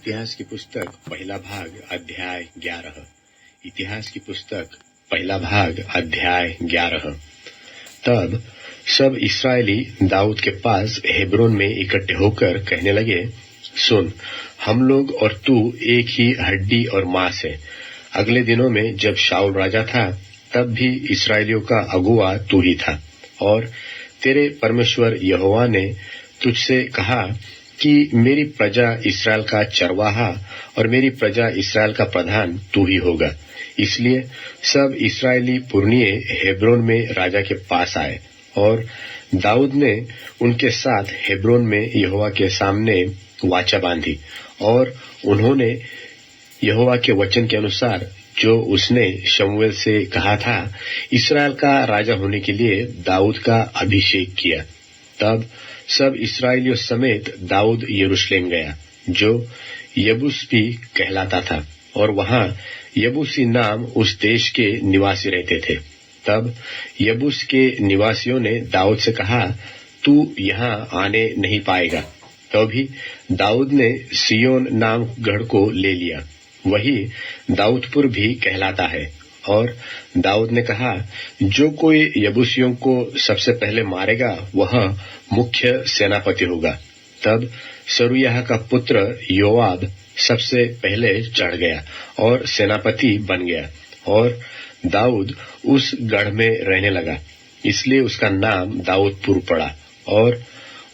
इतिहास की पुस्तक पहला भाग अध्याय 11। इतिहास की पुस्तक पहला भाग अध्याय 11। तब सब इस्राएली दाऊद के पास हेब्रोन में इकट्ठे होकर कहने लगे, सुन, हम लोग और तू एक ही हड्डी और मांस है। अगले दिनों में जब शाऊल राजा था तब भी इस्राएलियों का अगुआ तू ही था, और तेरे परमेश्वर यहोवा ने तुझसे कहा कि मेरी प्रजा इस्राएल का चरवाहा और मेरी प्रजा इस्राएल का प्रधान तू ही होगा। इसलिए सब इस्राएली पुरनिये हेब्रोन में राजा के पास आए, और दाऊद ने उनके साथ हेब्रोन में यहोवा के सामने वाचा बांधी, और उन्होंने यहोवा के वचन के अनुसार जो उसने शमूएल से कहा था, इस्राएल का राजा होने के लिए दाऊद का अभिषेक किया। तब सब इस्राएलियों समेत दाऊद यरूशलेम गया, जो यबूस भी कहलाता था, और वहां यबूसी नाम उस देश के निवासी रहते थे। तब यबूस के निवासियों ने दाऊद से कहा, तू यहाँ आने नहीं पाएगा। तभी दाऊद ने सिय्योन नाम गढ़ को ले लिया, वही दाऊदपुर भी कहलाता है। और दाऊद ने कहा, जो कोई यबूसियों को सबसे पहले मारेगा वह मुख्य सेनापति होगा। तब सरूयाह का पुत्र योआब सबसे पहले चढ़ गया और सेनापति बन गया, और दाऊद उस गढ़ में रहने लगा, इसलिए उसका नाम दाऊदपुर पड़ा। और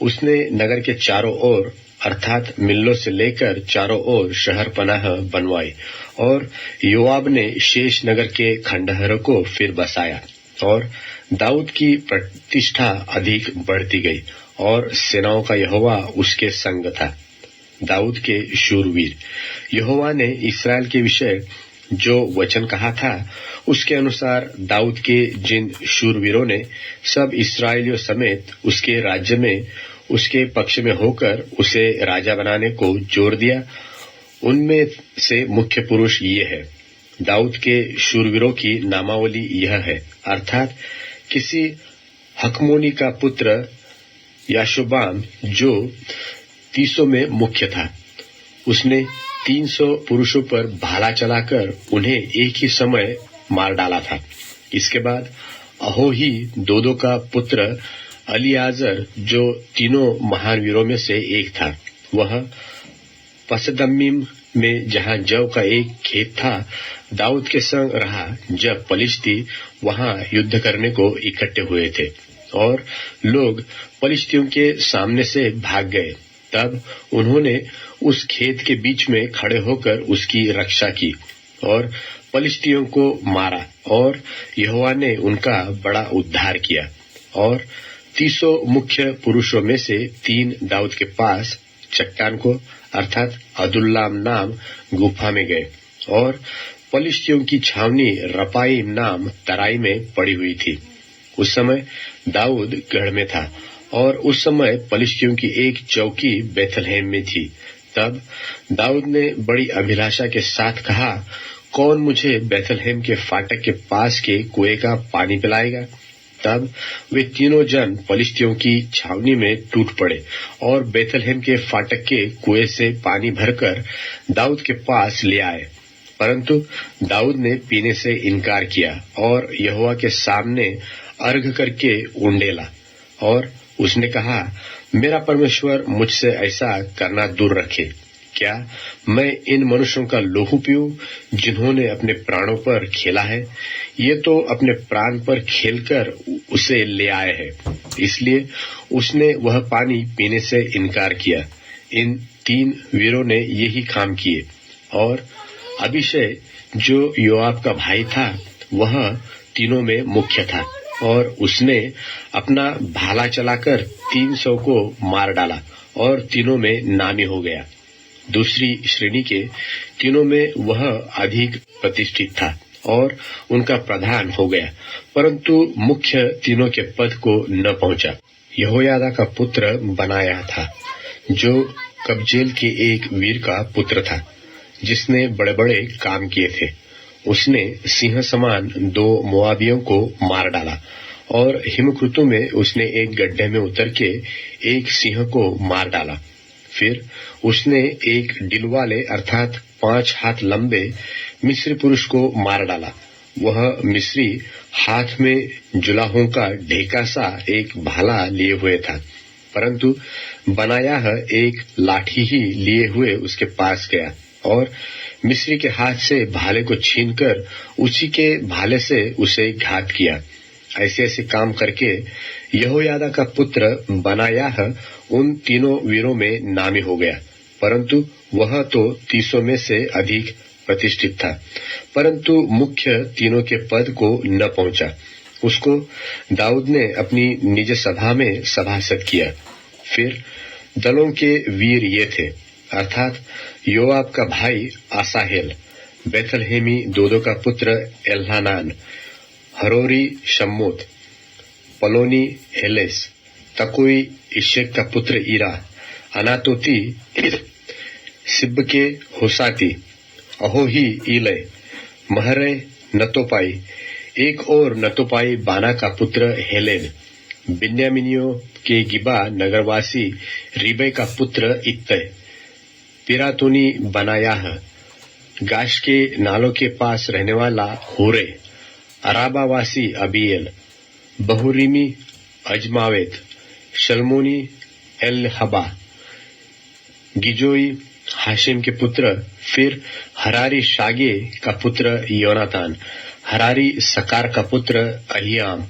उसने नगर के चारों ओर अर्थात मिल्लो से लेकर चारों ओर शहर पनाह बनवाई, और योआब ने शेष नगर के खंडहरों को फिर बसाया, और दाऊद की प्रतिष्ठा अधिक बढ़ती गई, और सेनाओं का यहोवा उसके संग था। दाऊद के शूरवीर। यहोवा ने इस्राएल के विषय जो वचन कहा था उसके अनुसार दाऊद के जिन शूरवीरों ने सब इस्राएलियों समेत उसके राज्य में उसके पक्ष में होकर उसे राजा बनाने को जोर दिया, उनमें से मुख्य पुरुष ये है। दाऊद के शूरवीरों की नामावली यह है, अर्थात किसी हकमोनी का पुत्र याशोबाम जो 300 में मुख्य था। उसने 300 पुरुषों पर भाला चलाकर उन्हें एक ही समय मार डाला था। इसके बाद अहोही दोदो का पुत्र अलियाजर जो तीनों महान वीरों में से एक था, वह पसदम्मीम में जहां जव का एक खेत था दाऊद के संग रहा जब पलिश्ती वहां युद्ध करने को इकट्ठे हुए थे, और लोग पलिश्तियों के सामने से भाग गए। तब उन्होंने उस खेत के बीच में खड़े होकर उसकी रक्षा की और पलिश्तियों को मारा, और यहोवा ने उनका बड़ा उद्धार किया। और 300 मुख्य पुरुषों में से 3 दाऊद के पास चट्टान को अर्थात अदुल्लाम नाम गुफा में गए, और पलिश्तियों की छावनी रपाईम नाम तराई में पड़ी हुई थी। उस समय दाऊद गढ़ में था, और उस समय पलिश्तियों की एक चौकी बेथलहेम में थी। तब दाऊद ने बड़ी अभिलाषा के साथ कहा, कौन मुझे बेथलहेम के फाटक के पास के कुएं का पानी पिलाएगा? तब वे तीनों जन पलिश्तियों की छावनी में टूट पड़े और बेथलहेम के फाटक के कुएं से पानी भरकर दाऊद के पास ले आए। परंतु दाऊद ने पीने से इनकार किया और यहोवा के सामने अर्घ करके उंडेला, और उसने कहा, मेरा परमेश्वर मुझसे ऐसा करना दूर रखे। क्या मैं इन मनुष्यों का लोहू पीऊं जिन्होंने अपने प्राणों पर खेला है? ये तो अपने प्राण पर खेलकर उसे ले आए हैं। इसलिए उसने वह पानी पीने से इनकार किया। इन 3 वीरों ने यही काम किए। और अबीशै जो योआब का भाई था वह तीनों में मुख्य था, और उसने अपना भाला चलाकर 300 को मार डाला और तीनों में नामी हो गया। दूसरी श्रेणी के तीनों में वह अधिक प्रतिष्ठित था और उनका प्रधान हो गया, परंतु मुख्य तीनों के पद को न पहुंचा। यहोयादा का पुत्र बनाया था, जो कबजेल के एक वीर का पुत्र था, जिसने बड़े बड़े काम किए थे। उसने सिंह समान 2 मोआबियों को मार डाला, और हिमकृतु में उसने एक गड्ढे में उतर के एक सिंह को मार डाला। फिर उसने एक डिलवाले अर्थात 5 हाथ लंबे मिस्री पुरुष को मार डाला। वह मिस्री हाथ में जुलाहों का ढेका सा एक भाला लिए हुए था, परंतु बनायाह एक लाठी ही लिए हुए उसके पास गया और मिस्री के हाथ से भाले को छीनकर उसी के भाले से उसे घात किया। ऐसे ऐसे काम करके यहोयादा का पुत्र बनायाह उन तीनों वीरों में नामी हो गया, परंतु वह तो 300 में से अधिक प्रतिष्ठित था, परंतु मुख्य तीनों के पद को न पहुंचा। उसको दाऊद ने अपनी निज सभा में सभासद किया। फिर दलों के वीर ये थे, अर्थात योआब का भाई आसाहेल, बेथलहेमी दोदो का पुत्र एल्हानान, हरोरी शम्मोत, पलोनी हेलेस, तकोई इशेक का पुत्र ईरा, अनातोती सिब्बके होसाती, अहोही ईले, महरे नतोपाई, एक और नतोपाई बाना का पुत्र हेलेन, बिन्यामिनियों के गिबा नगरवासी रिबे का पुत्र इत्तय, पिरातोनी बनायाह, गाश के नालों के पास रहने वाला होरे, अराबावासी अबीएल, बहुरीमी अजमावेत, शल्मोनी एल हबा, गिजोई हाशिम के पुत्र, फिर हरारी शागे का पुत्र योनातान, हरारी सकार का पुत्र अहियाम,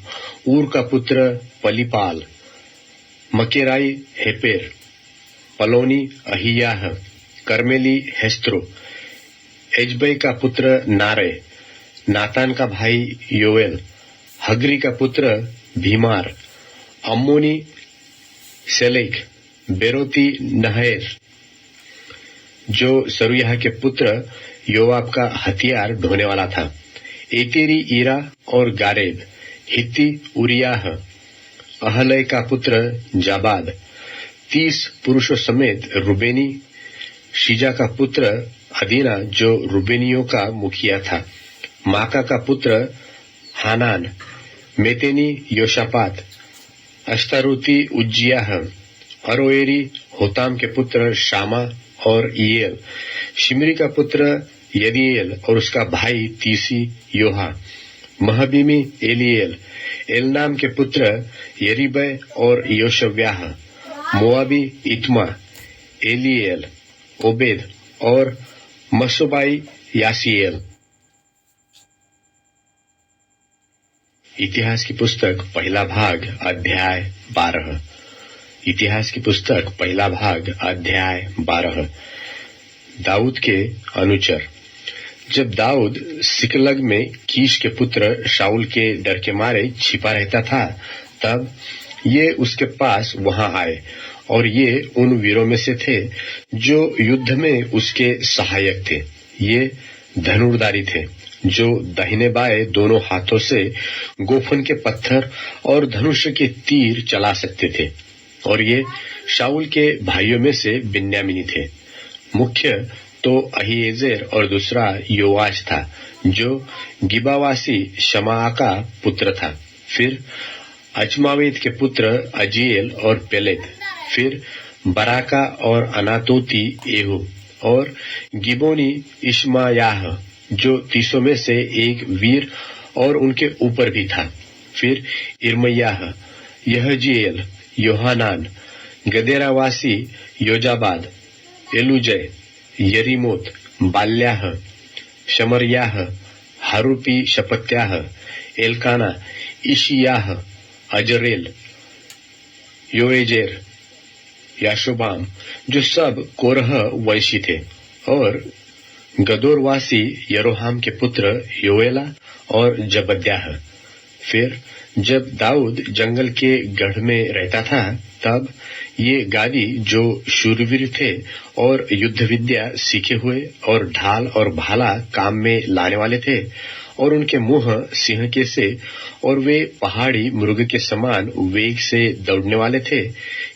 ऊर का पुत्र पलीपाल, मकेराई हेपेर, पलोनी अहियाह, कर्मेली हेस्त्रो, एजबै का पुत्र नारे, नातान का भाई योएल, हगरी का पुत्र भीमार, अम्मोनी सेलेक, बेरोती नहर, जो सरुयाह के पुत्र योआब का हथियार ढोने वाला था, एतेरी ईरा और गारेब, हित्ती उरियाह, अहलय का पुत्र जाबाद, 30 पुरुषों समेत रुबेनी, शीजा का पुत्र अदीना जो रुबेनियों का मुखिया था, माका का पुत्र हानान, मेतेनी योशापात, अश्तारोती उज्जियाह, अरोएरी होताम के पुत्र शामा और ईएल, शिमरी का पुत्र यदीएल और उसका भाई तीसी योहा, महबीमी एलिएल, एलनाम के पुत्र यरीबै और योशव्याह, मोआबी इत्मा, एलिएल, ओबेद और मसोबाई यासीएल। इतिहास की पुस्तक पहला भाग अध्याय 12। इतिहास की पुस्तक पहला भाग अध्याय 12। दाऊद के अनुचर। जब दाऊद सिकलग में कीश के पुत्र शाऊल के डर के मारे छिपा रहता था, तब ये उसके पास वहां आए, और ये उन वीरों में से थे जो युद्ध में उसके सहायक थे। ये धनुर्धारी थे जो दाहिने बाएं दोनों हाथों से गोफन के पत्थर और धनुष के तीर चला सकते थे, और ये शाऊल के भाइयों में से बिन्यामीनी थे। मुख्य तो अहीएजेर और दूसरा योआश था जो गिबावासी शमाआ का पुत्र था, फिर अजमावेत के पुत्र अजीएल और पेलेत, फिर बराका और अनातोती एहू, और गिबोनी इश्मायाह जो 300 में से एक वीर और उनके ऊपर भी था, फिर इर्मयाह, यहजीएल, योहानान, गदेरावासी योजाबाद, एलुजय, यरीमोत, बाल्याह, शमरयाह, हारूपी शपत्याह, एलकाना, इशियाह, अजरेल, योएजेर, याशोबाम, जो सब कोरह वंशी थे, और गदोरवासी यरोहाम के पुत्र योएला और जबद्याह। फिर जब दाऊद जंगल के गढ़ में रहता था, तब ये गादी जो शूरवीर थे और युद्ध विद्या सीखे हुए और ढाल और भाला काम में लाने वाले थे, और उनके मुंह सिंह के से और वे पहाड़ी मृग के समान वेग से दौड़ने वाले थे,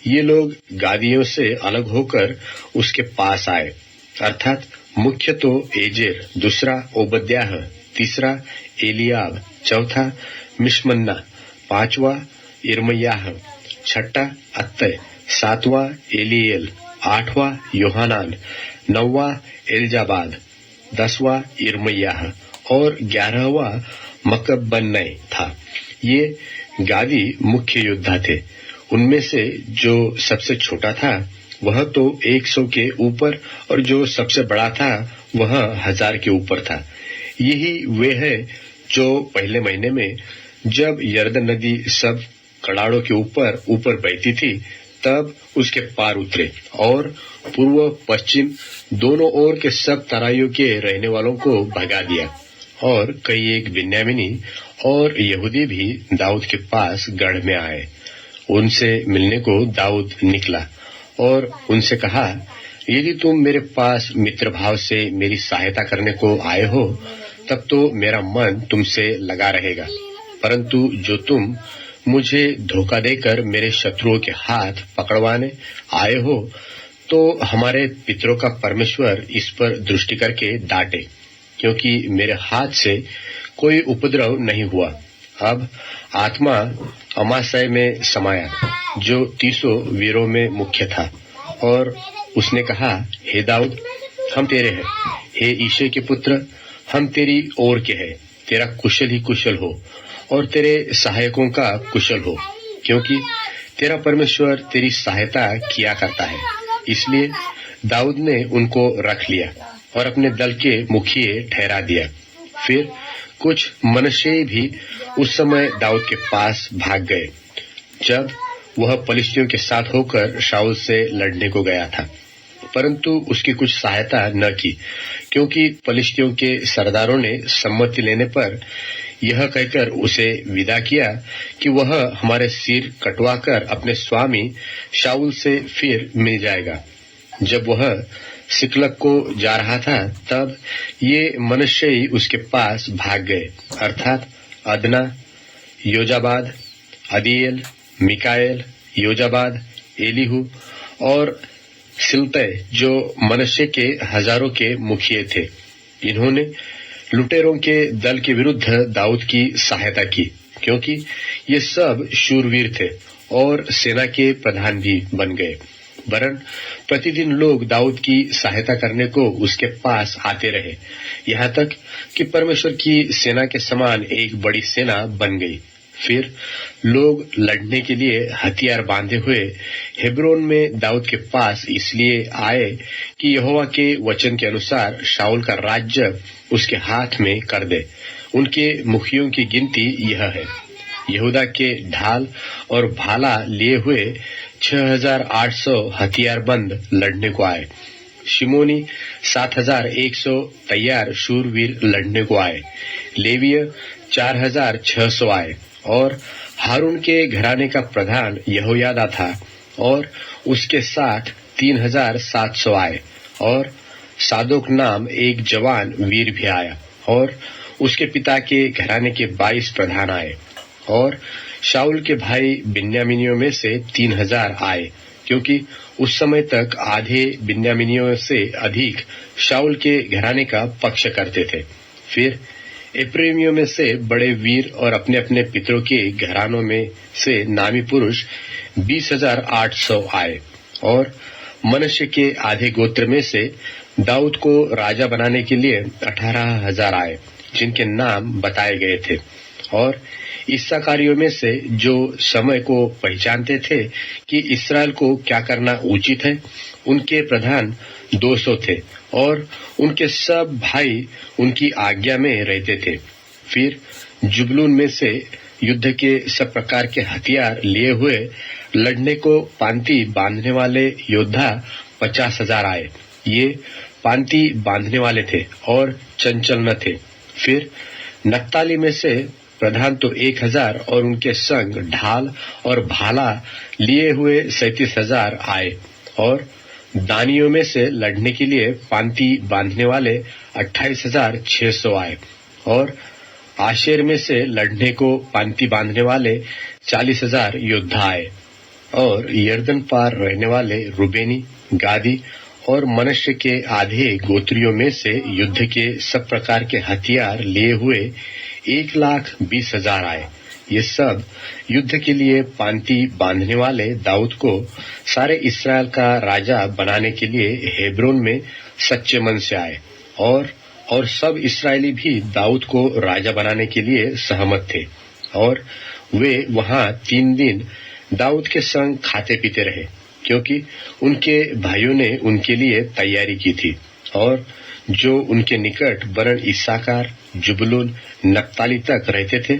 ये लोग गादियों से अलग होकर उसके पास आए। अर्थात मुख्य तो एजेर, दूसरा ओबद्याह, तीसरा एलियाब, चौथा मिशमन्ना, पांचवा इर्मयाह, छठा अत्तय, सातवां एलिएल, 8वां योहानान, 9वां एलजाबाद, 10वां इर्मयाह और 11वां मकबन्नै था। ये गादी मुख्य योद्धा थे। उनमें से जो सबसे छोटा था वह तो 100 के ऊपर और जो सबसे बड़ा था वह 1000 के ऊपर था। यही वे है जो पहले महीने में जब यरदन नदी सब कड़ाड़ों के ऊपर ऊपर बहती थी तब उसके पार उतरे और पूर्व पश्चिम दोनों ओर के सब तराइयों के रहने वालों को भगा दिया। और कई एक बिन्यामीनी और यहूदी भी दाऊद के पास गढ़ में आए। उनसे मिलने को दाऊद निकला और उनसे कहा, यदि तुम मेरे पास मित्र भाव से मेरी सहायता करने को आए हो तब तो मेरा मन तुमसे लगा रहेगा, परंतु जो तुम मुझे धोखा देकर मेरे शत्रुओं के हाथ पकड़वाने आए हो तो हमारे पितरों का परमेश्वर इस पर दृष्टि करके डांटे, क्योंकि मेरे हाथ से कोई उपद्रव नहीं हुआ। अब आत्मा अमासै में समाया जो 300 वीरों में मुख्य था और उसने कहा, हे दाऊद, हम तेरे हैं। हे ईशे के पुत्र, हम तेरी ओर के हैं। तेरा कुशल ही कुशल हो और तेरे सहायकों का कुशल हो, क्योंकि तेरा परमेश्वर तेरी सहायता किया करता है। इसलिए दाऊद ने उनको रख लिया और अपने दल के मुखिए ठहरा दिया। फिर कुछ मनुष्य भी उस समय दाऊद के पास भाग गए जब वह पलिश्तियों के साथ होकर शाऊल से लड़ने को गया था, परंतु उसकी कुछ सहायता न की, क्योंकि पलिश्तियों के सरदारों ने सम्मति लेने पर यह कहकर उसे विदा किया कि वह हमारे सिर कटवाकर अपने स्वामी शाऊल से फिर मिल जाएगा। जब वह सिकलग को जा रहा था तब ये मनुष्य ही उसके पास भाग गए, अर्थात अदना, योजाबाद, अदीएल, मिकाएल, योजाबाद, एलीहू और सिल्तै जो मनुष्य के हजारों के मुखिए थे। इन्होंने लुटेरों के दल के विरुद्ध दाऊद की सहायता की, क्योंकि ये सब शूरवीर थे और सेना के प्रधान भी बन गए। वरन प्रतिदिन लोग दाऊद की सहायता करने को उसके पास आते रहे, यहाँ तक कि परमेश्वर की सेना के समान एक बड़ी सेना बन गई। फिर लोग लड़ने के लिए हथियार बांधे हुए हेब्रोन में दाऊद के पास इसलिए आए कि यहोवा के वचन के अनुसार शाऊल का राज्य उसके हाथ में कर दे। उनके मुखियों की गिनती यह है, यहूदा के ढाल और भाला लिए हुए 6800 हथियारबंद लड़ने को आए। शिमोनी 7100 तैयार शूरवीर लड़ने को आए। लेवीय 4600 आए और हारून के घराने का प्रधान यहोयादा था और उसके साथ 3700 आए और सादोक नाम एक जवान वीर भी आया और उसके पिता के घराने के 22 प्रधान आए और शाऊल के भाई बिन्यामीनियों में से 3000 आए, क्योंकि उस समय तक आधे बिन्यामीनियों से अधिक शाऊल के घराने का पक्ष करते थे। फिर एप्रेमियों में से बड़े वीर और अपने अपने पितरों के घरानों में से नामी पुरुष 20,800 आए और मनुष्य के आधे गोत्र में से दाऊद को राजा बनाने के लिए 18,000 आए, जिनके नाम बताए गए थे। और इस्साकारियों में से जो समय को पहचानते थे कि इस्राएल को क्या करना उचित है, उनके प्रधान 200 थे और उनके सब भाई उनकी आज्ञा में रहते थे। फिर जुबलून में से युद्ध के सब प्रकार के हथियार लिए हुए लड़ने को पांति बांधने वाले योद्धा 50,000 आए। ये पांति बांधने वाले थे और चंचल न थे। फिर नप्ताली में से प्रधान तो 1000 और उनके संग ढाल और भाला लिए हुए 37,000 आए और दानियों में से लड़ने के लिए पांति बांधने वाले 28,600 आए और आशेर में से लड़ने को पांति बांधने वाले 40,000 योद्धा आए और यर्दन पार रहने वाले रुबेनी, गादी और मनुष्य के आधे गोत्रियों में से युद्ध के सब प्रकार के हथियार लिए हुए 1,20,000 आए। ये सब युद्ध के लिए पांति बांधने वाले दाऊद को सारे इस्राएल का राजा बनाने के लिए हेब्रोन में सच्चे मन से आए और सब इस्राएली भी दाऊद को राजा बनाने के लिए सहमत थे और वे वहां 3 दिन दाऊद के संग खाते पीते रहे क्योंकि उनके भाइयों ने उनके लिए तैयारी की थी और जो उनके निकट वरन इस्साकार, जुबलून, नप्ताली तक रहते थे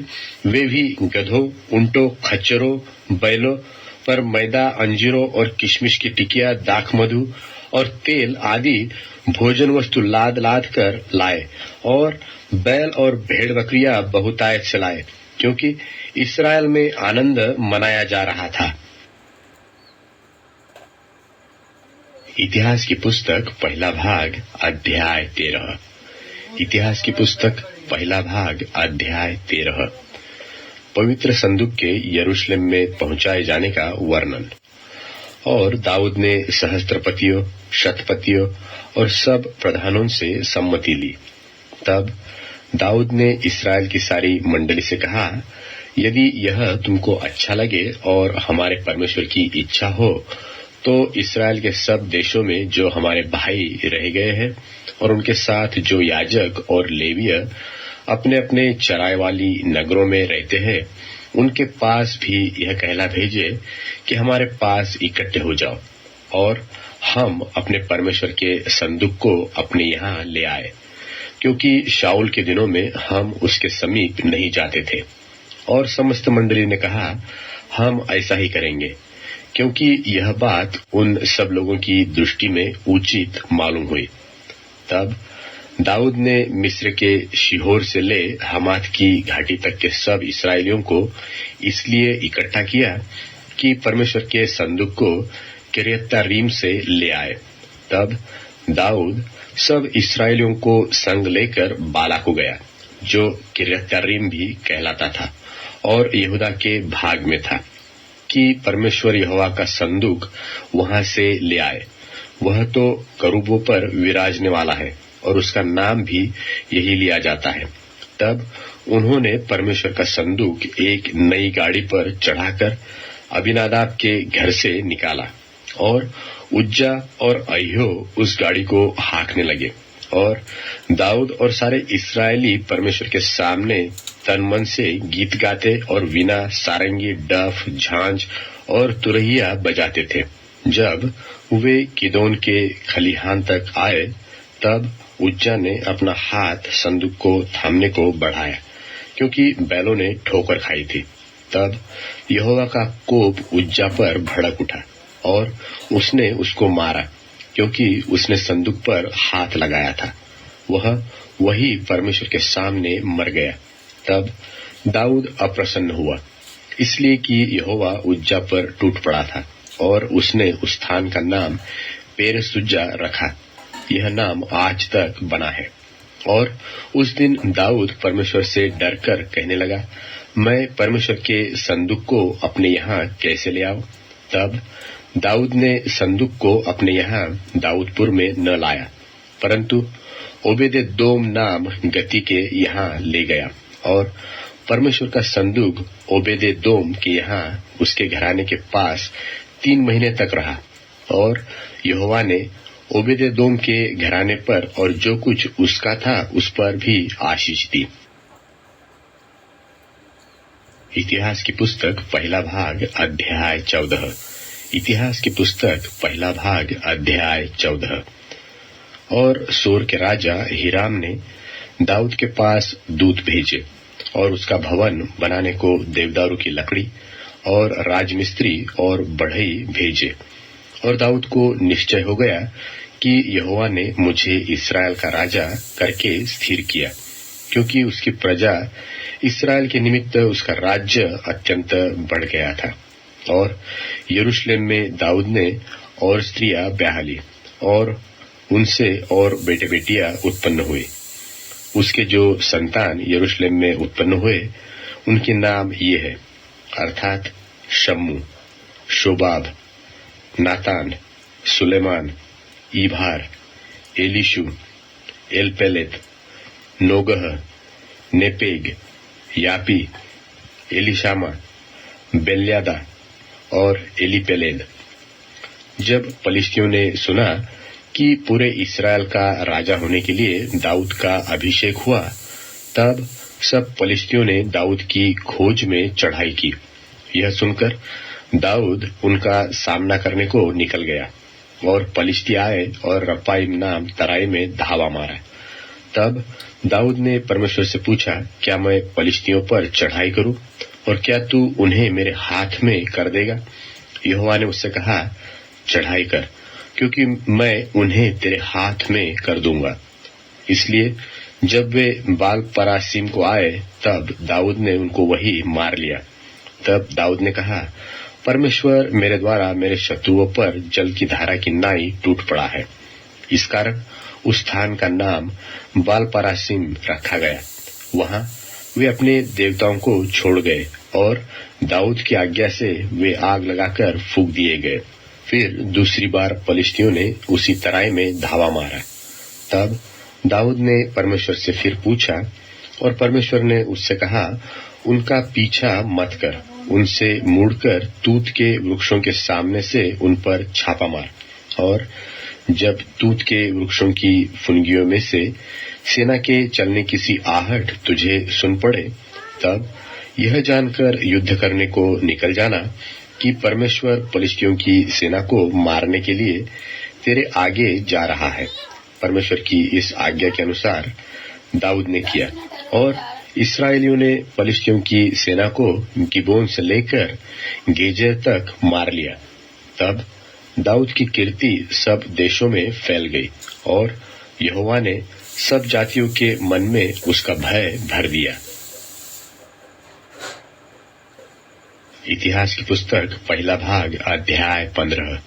वे भी गधों, ऊंटों, खच्चरों, बैलों पर मैदा, अंजीरों और किशमिश की टिकिया, दाख मधु और तेल आदि भोजन वस्तु लाद लाद कर लाए और बैल और भेड़ बकरियां बहुतायत से लाए क्योंकि इस्राएल में आनंद मनाया जा रहा था। इतिहास की पुस्तक पहला भाग अध्याय 13। इतिहास की पुस्तक पहला भाग अध्याय 13। पवित्र संदूक के यरूशलेम में पहुंचाए जाने का वर्णन। और दाऊद ने सहस्त्रपतियों, शतपतियों और सब प्रधानों से सम्मति ली। तब दाऊद ने इस्राएल की सारी मंडली से कहा, यदि यह तुमको अच्छा लगे और हमारे परमेश्वर की इच्छा हो तो इस्राएल के सब देशों में जो हमारे भाई रह गए हैं और उनके साथ जो याजक और लेवीय अपने अपने चराई वाली नगरों में रहते हैं उनके पास भी यह कहला भेजे कि हमारे पास इकट्ठे हो जाओ और हम अपने परमेश्वर के संदूक को अपने यहाँ ले आए, क्योंकि शाऊल के दिनों में हम उसके समीप नहीं जाते थे। और समस्त मंडली ने कहा, हम ऐसा ही करेंगे, क्योंकि यह बात उन सब लोगों की दृष्टि में उचित मालूम हुई। तब दाऊद ने मिस्र के शिहोर से ले हमात की घाटी तक के सब इस्राएलियों को इसलिए इकट्ठा किया कि परमेश्वर के संदूक को किर्यत्यारीम से ले आए। तब दाऊद सब इस्राएलियों को संग लेकर बाला को गया, जो किर्यत्यारीम भी कहलाता था और यहूदा के भाग में था, कि परमेश्वर यहोवा का संदूक वहां से ले आए। वह तो करूबों पर विराजने वाला है और उसका नाम भी यही लिया जाता है। तब उन्होंने परमेश्वर का संदूक एक नई गाड़ी पर चढ़ाकर अबीनादाब के घर से निकाला और उज्जा और अह्यो उस गाड़ी को हाँकने लगे। और दाऊद और सारे इस्राएली परमेश्वर के सामने तन मन से गीत गाते और वीणा, सारंगी, डफ, झांझ और तुरहिया बजाते थे। जब वे किदोन के खलिहान तक आए तब उज्जा ने अपना हाथ संदूक को थामने को बढ़ाया, क्योंकि बैलों ने ठोकर खाई थी। तब यहोवा का कोप उज्जा पर भड़क उठा और उसने उसको मारा, क्योंकि उसने संदूक पर हाथ लगाया था। वही परमेश्वर के सामने मर गया। तब दाऊद अप्रसन्न हुआ, इसलिए कि यहोवा उज्जा पर टूट पड़ा था और उसने उस स्थान का नाम पेरेसुज्जा रखा। यह नाम आज तक बना है। और उस दिन दाऊद परमेश्वर से डरकर कहने लगा, मैं परमेश्वर के संदूक को अपने यहाँ कैसे ले आऊं? तब दाऊद ने संदूक को अपने यहाँ दाऊदपुर में न लाया, परंतु ओबेदेदोम नाम गती के यहाँ ले गया। और परमेश्वर का संदूक ओबेदेदोम के यहाँ उसके घराने के पास 3 महीने तक रहा। और यहोवा ने ओबेदेदोम के घराने पर और जो कुछ उसका था उस पर भी आशीष दी। इतिहास की पुस्तक पहला भाग अध्याय 14। इतिहास की पुस्तक पहला भाग अध्याय 14। और सोर के राजा हिराम ने दाऊद के पास दूत भेजे और उसका भवन बनाने को देवदारू की लकड़ी और राजमिस्त्री और बढ़ई भेजे। और दाऊद को निश्चय हो गया कि यहोवा ने मुझे इस्राएल का राजा करके स्थिर किया, क्योंकि उसकी प्रजा इस्राएल के निमित्त उसका राज्य अत्यंत बढ़ गया था। और यरूशलेम में दाऊद ने और स्त्रियां ब्याह ली और उनसे और बेटे बेटियां उत्पन्न हुए। उसके जो संतान यरूशलेम में उत्पन्न हुए उनके नाम ये है, अर्थात शम्मू, शोबाब, नातान, सुलेमान, ईभार, एलीशू, एलपेलेत, नोगह, नेपेग, यापी, एलिशामा, बेल्यादा और एलीपेलेद। जब पलिश्तियों ने सुना कि पूरे इस्राएल का राजा होने के लिए दाऊद का अभिषेक हुआ, तब सब पलिश्तियों ने दाऊद की खोज में चढ़ाई की। यह सुनकर दाऊद उनका सामना करने को निकल गया और पलिश्ती आए और रपाइम नाम तराई में धावा मारा। तब दाऊद ने परमेश्वर से पूछा, क्या मैं पलिश्तियों पर चढ़ाई करूं और क्या तू उन्हें मेरे हाथ में कर देगा? यहोवा ने उससे कहा, चढ़ाई कर, क्योंकि मैं उन्हें तेरे हाथ में कर दूंगा। इसलिए जब वे बाल परासीम को आए, तब दाऊद ने उनको वही मार लिया। तब दाऊद ने कहा, परमेश्वर मेरे द्वारा मेरे शत्रुओं पर जल की धारा की नाई टूट पड़ा है। इस कारण उस स्थान का नाम बाल परासीम रखा गया। वहां वे अपने देवताओं को छोड़ गए और दाऊद की आज्ञा से वे आग लगाकर फूंक दिए गए। फिर दूसरी बार पलिश्तियों ने उसी तराई में धावा मारा। तब दाऊद ने परमेश्वर से फिर पूछा और परमेश्वर ने उससे कहा, उनका पीछा मत कर, उनसे मुड़कर तूत के वृक्षों के सामने से उन पर छापा मार। और जब तूत के वृक्षों की फुनगियों में से सेना के चलने की सी आहट तुझे सुन पड़े, तब यह जानकर युद्ध करने को निकल जाना कि परमेश्वर पलिश्तियों की सेना को मारने के लिए तेरे आगे जा रहा है। परमेश्वर की इस आज्ञा के अनुसार दाऊद ने किया और इस्राएलियों ने पलिश्तियों की सेना को गिबोन से लेकर गेजेर तक मार लिया। तब दाऊद की कीर्ति सब देशों में फैल गई और यहोवा ने सब जातियों के मन में उसका भय भर दिया। इतिहास की पुस्तक पहला भाग अध्याय 15।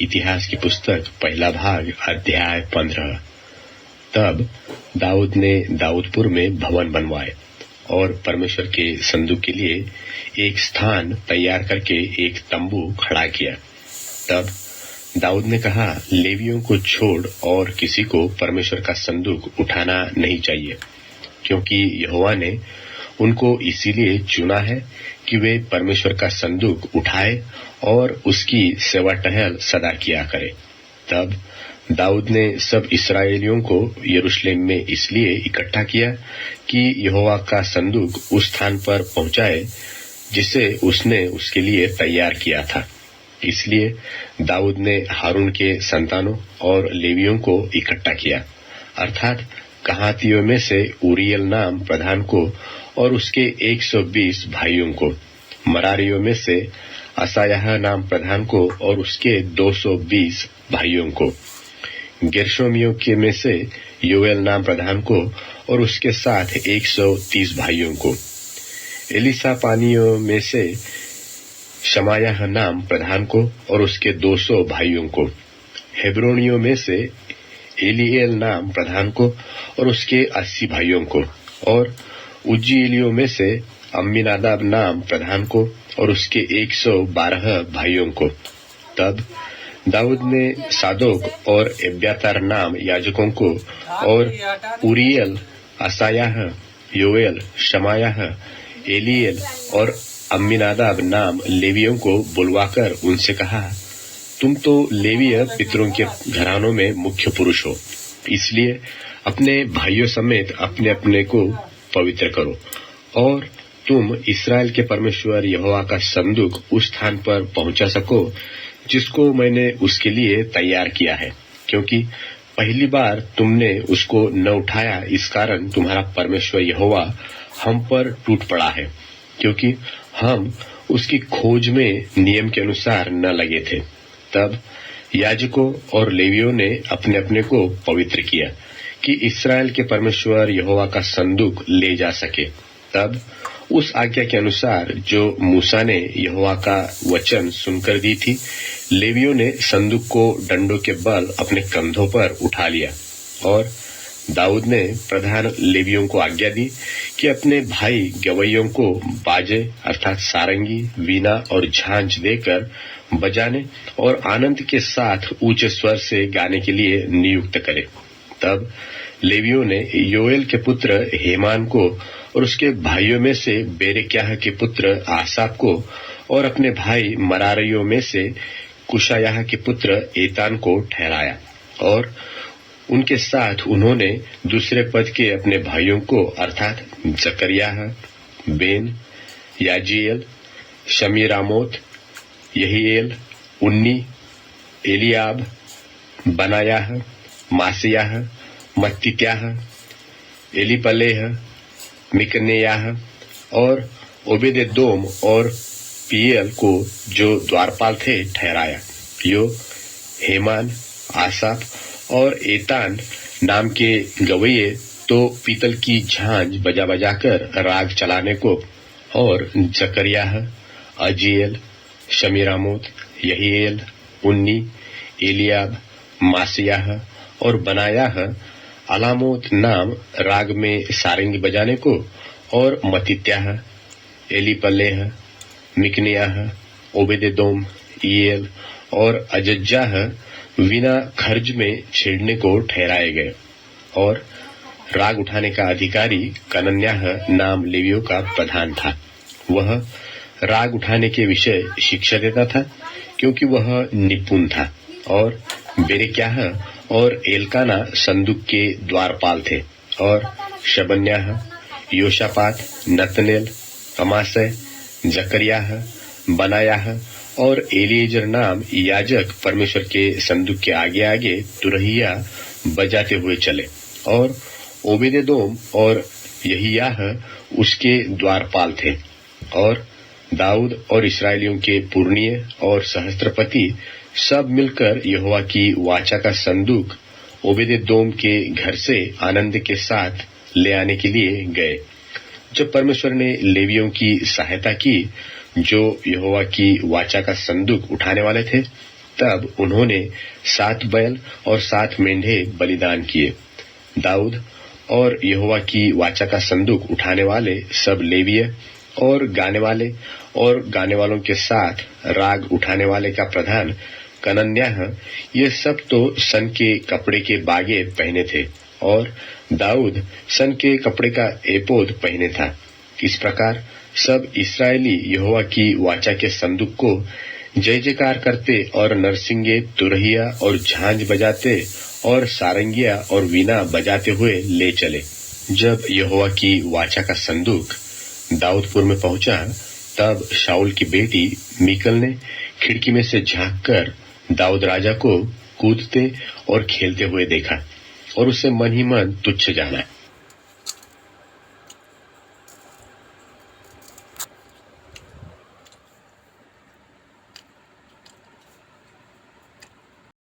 इतिहास की पुस्तक पहला भाग अध्याय 15। तब दाऊद ने दाऊदपुर में भवन बनवाए और परमेश्वर के संदूक के लिए एक स्थान तैयार करके एक तंबू खड़ा किया। तब दाऊद ने कहा, लेवियों को छोड़ और किसी को परमेश्वर का संदूक उठाना नहीं चाहिए, क्योंकि यहोवा ने उनको इसीलिए चुना है कि वे परमेश्वर का संदूक उठाए और उसकी सेवा टहल सदा किया करे। तब दाऊद ने सब इस्राएलियों को यरूशलेम में इसलिए इकट्ठा किया कि यहोवा का संदूक उस स्थान पर पहुंचाए जिसे उसने उसके लिए तैयार किया था। इसलिए दाऊद ने हारून के संतानों और लेवियों को इकट्ठा किया, अर्थात कहातियों में से उरियल नाम प्रधान को और उसके 120 भाइयों को, मरारियों में से असायाह नाम प्रधान को और उसके 220 भाइयों को, गेर्शोमियों के में से योएल नाम प्रधान को और उसके साथ 130 भाइयों को, एलिसापानियों में से शमायाह नाम प्रधान को और उसके 200 भाइयों को, हेब्रोनियों में से एलीएल नाम प्रधान को और उसके 80 भाइयों को, और उज्जीएलियों में से अम्मीनादाब नाम प्रधान को और उसके 112 भाइयों को। तब दाऊद ने सादोक और एब्यातार नाम याजकों को और उरियल, असायाह, योएल, शमायाह, एलीएल और अम्मीनादाब नाम लेवियों को बुलवाकर उनसे कहा, तुम तो लेवीय पितरों के घरानों में मुख्य पुरुष हो, इसलिए अपने भाइयों समेत अपने अपने को पवित्र करो और तुम इस्राएल के परमेश्वर यहोवा का संदूक उस स्थान पर पहुंचा सको जिसको मैंने उसके लिए तैयार किया है, क्योंकि पहली बार तुमने उसको न उठाया, इस कारण तुम्हारा परमेश्वर यहोवा हम पर टूट पड़ा है, क्योंकि हम उसकी खोज में नियम के अनुसार न लगे थे। तब याजकों और लेवियों ने अपने अपने को पवित्र किया कि इस्राएल के परमेश्वर यहोवा का संदूक ले जा सके। तब उस आज्ञा के अनुसार जो मूसा ने यहोवा का वचन सुनकर दी थी, लेवियों ने संदूक को डंडों के बल अपने कंधों पर उठा लिया और दाऊद ने प्रधान लेवियों को आज्ञा दी कि अपने भाई गवैयों को बाजे अर्थात सारंगी, वीणा और झांझ देकर बजाने और आनंद के साथ ऊंचे स्वर से गाने के लिए नियुक्त करे। तब लेवियों ने योएल के पुत्र हेमान को और उसके भाइयों में से बेरेक्याह के पुत्र आसाप को और अपने भाई मरारियों में से कुशायाह के पुत्र एतान को ठहराया। और उनके साथ उन्होंने दूसरे पद के अपने भाइयों को अर्थात जकरियाह, बेन, याजीएल, शमीरामोत, यहीएल, उन्नी, एलियाब, बनायाह, मासियाह, मत्तित्याह, एलीपलेह, मिकनेयाह और ओबेदेदोम और पीएल को जो द्वारपाल थे ठहराया। यो हेमान, आसाप और एतान नाम के गवैये तो पीतल की झांझ बजा बजाकर राग चलाने को, और जकरियाह, अजीएल, शमीरामोत, यहीएल, उन्नी, एलियाब, मासियाह और बनायाह अलामोत नाम राग में सारंगी बजाने को, और मत्तित्याह, एलीपलेह, मिकनियाह, ओबेदेदोम, ईएल और अजज्जाह वीणा खर्ज में छेड़ने को ठहराए गए। और राग उठाने का अधिकारी कनन्याह नाम लेवियों का प्रधान था। वह राग उठाने के विषय शिक्षा देता था क्योंकि वह निपुण था। और बेरेक्याह और एलकाना संदूक के द्वारपाल थे। और शबन्याह, योशापात, नतनेल, अमासय, जकरियाह, बनायाह और एलिएजर नाम याजक परमेश्वर के संदूक के आगे आगे तुरहिया बजाते हुए चले। और ओबेदेदोम और यहियाह उसके द्वारपाल थे। और दाऊद और इस्राएलियों के पुरनिये और सहस्त्रपति सब मिलकर यहोवा की वाचा का संदूक ओबेदेदोम के घर से आनंद के साथ ले आने के लिए गए। जब परमेश्वर ने लेवियों की सहायता की जो यहोवा की वाचा का संदूक उठाने वाले थे, तब उन्होंने 7 बैल और 7 मेंढे बलिदान किए। दाऊद और यहोवा की वाचा का संदूक उठाने वाले सब लेवीय और गाने वालों के साथ राग उठाने वाले का प्रधान कनन्याह, ये सब तो सन के कपड़े के बागे पहने थे। और दाऊद सन के कपड़े का एपोद पहने था। इस प्रकार सब इस्राएली यहोवा की वाचा के संदूक को जय जयकार करते और नरसिंगे, तुरहिया और झांझ बजाते और सारंगिया और वीणा बजाते हुए ले चले। जब यहोवा की वाचा का संदूक दाऊदपुर में पहुंचा, तब शाऊल की बेटी मीकल ने खिड़की में से झांककर दाऊद राजा को कूदते और खेलते हुए देखा और उसे मन ही मन तुच्छ जाना।